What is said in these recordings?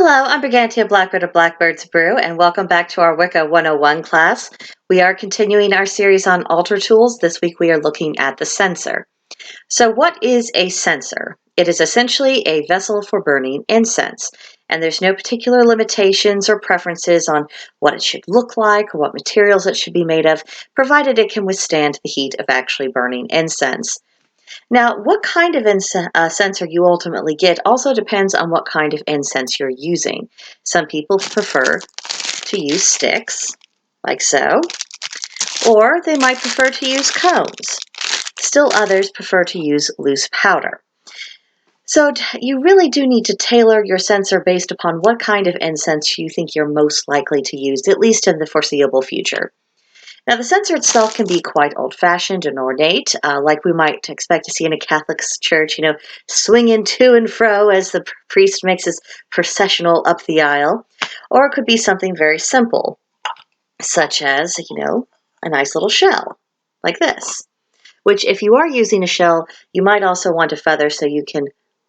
Hello, I'm Brigantia Blackbird of Blackbird's Brew, and welcome back to our Wicca 101 class. We are continuing our series on altar tools. This week we are looking at the censer. So what is a censer? It is essentially a vessel for burning incense, and there's no particular limitations or preferences on what it should look like or what materials it should be made of, provided it can withstand the heat of actually burning incense. Now, what kind of censer you ultimately get also depends on what kind of incense you're using. Some people prefer to use sticks, like so, or they might prefer to use cones. Still others prefer to use loose powder. So you really do need to tailor your censer based upon what kind of incense you think you're most likely to use, at least in the foreseeable future. Now, the censer itself can be quite old-fashioned and ornate, like we might expect to see in a Catholic church, swinging to and fro as the priest makes his processional up the aisle. Or it could be something very simple, such as, a nice little shell, like this, which if you are using a shell, you might also want a feather so you can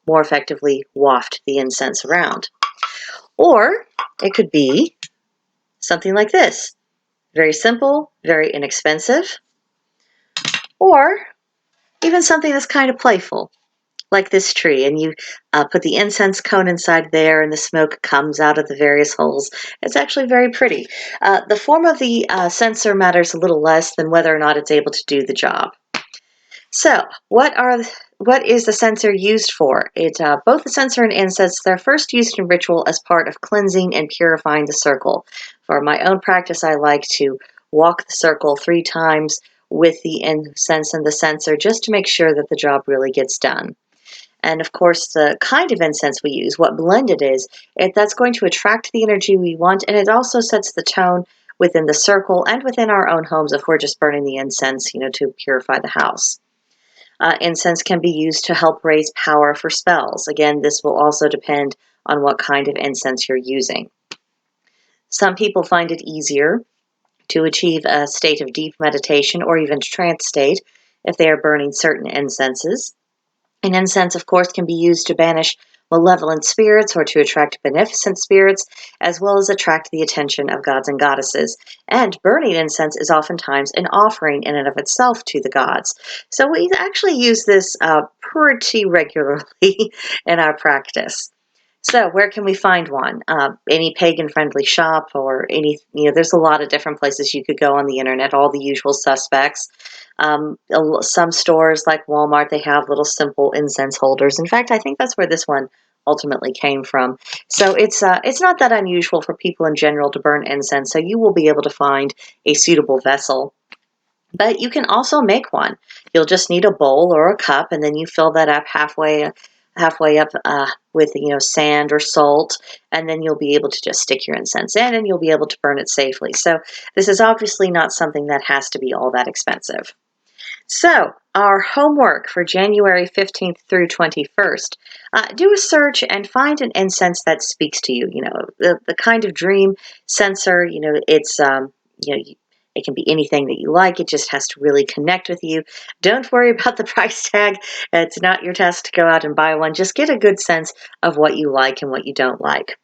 more effectively waft the incense around. Or it could be something like this. Very simple, very inexpensive, or even something that's kind of playful, like this tree, and you put the incense cone inside there and the smoke comes out of the various holes. It's actually very pretty. The form of the censer matters a little less than whether or not it's able to do the job. So, what is the censer used for? Both the censer and incense, they're first used in ritual as part of cleansing and purifying the circle. For my own practice, I like to walk the circle 3 times with the incense and the censer just to make sure that the job really gets done. And of course, the kind of incense we use, what blend it is, that's going to attract the energy we want, and it also sets the tone within the circle and within our own homes if we're just burning the incense, to purify the house. Incense can be used to help raise power for spells. Again, this will also depend on what kind of incense you're using. Some people find it easier to achieve a state of deep meditation or even trance state if they are burning certain incenses. An incense, of course, can be used to banish malevolent spirits or to attract beneficent spirits, as well as attract the attention of gods and goddesses. And burning incense is oftentimes an offering in and of itself to the gods. So we actually use this pretty regularly in our practice. So where can we find one? Any pagan-friendly shop or there's a lot of different places you could go on the internet, all the usual suspects. Some stores like Walmart, they have little simple incense holders. In fact, I think that's where this one ultimately came from. So it's not that unusual for people in general to burn incense, so you will be able to find a suitable vessel. But you can also make one. You'll just need a bowl or a cup, and then you fill that up halfway up with sand or salt, and then you'll be able to just stick your incense in and you'll be able to burn it safely. So this is obviously not something that has to be all that expensive. So our homework for January 15th through 21st, do a search and find an incense that speaks to you. The kind of dream censer, it's it can be anything that you like. It just has to really connect with you. Don't worry about the price tag. It's not your task to go out and buy one. Just get a good sense of what you like and what you don't like.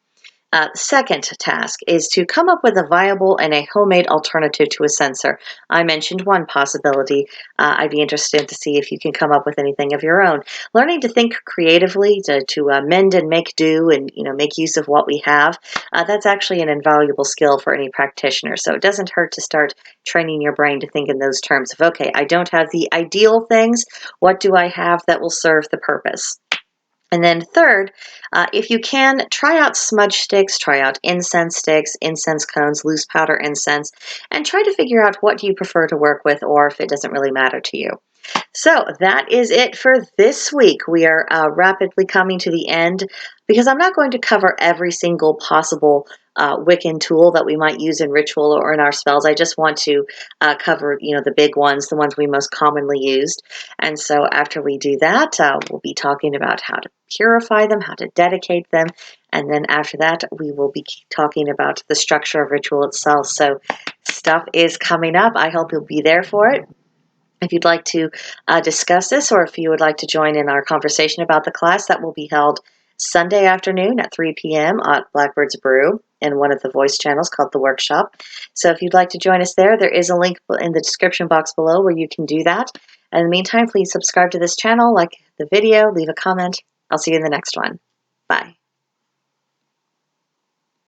Second task is to come up with a viable and a homemade alternative to a censer. I mentioned one possibility. I'd be interested to see if you can come up with anything of your own. Learning to think creatively, to mend and make do, and make use of what we have. That's actually an invaluable skill for any practitioner. So it doesn't hurt to start training your brain to think in those terms of, okay, I don't have the ideal things. What do I have that will serve the purpose? And then third, if you can, try out smudge sticks, try out incense sticks, incense cones, loose powder incense, and try to figure out what you prefer to work with or if it doesn't really matter to you. So that is it for this week. We are rapidly coming to the end because I'm not going to cover every single possible Wiccan tool that we might use in ritual or in our spells. I just want to cover, the big ones, the ones we most commonly used. And so after we do that, we'll be talking about how to purify them, how to dedicate them. And then after that, we will be talking about the structure of ritual itself. So stuff is coming up. I hope you'll be there for it. If you'd like to discuss this or if you would like to join in our conversation about the class, that will be held Sunday afternoon at 3 p.m. at Blackbird's Brew in one of the voice channels called The Workshop. So if you'd like to join us there, there is a link in the description box below where you can do that. And in the meantime, please subscribe to this channel, like the video, leave a comment. I'll see you in the next one. Bye.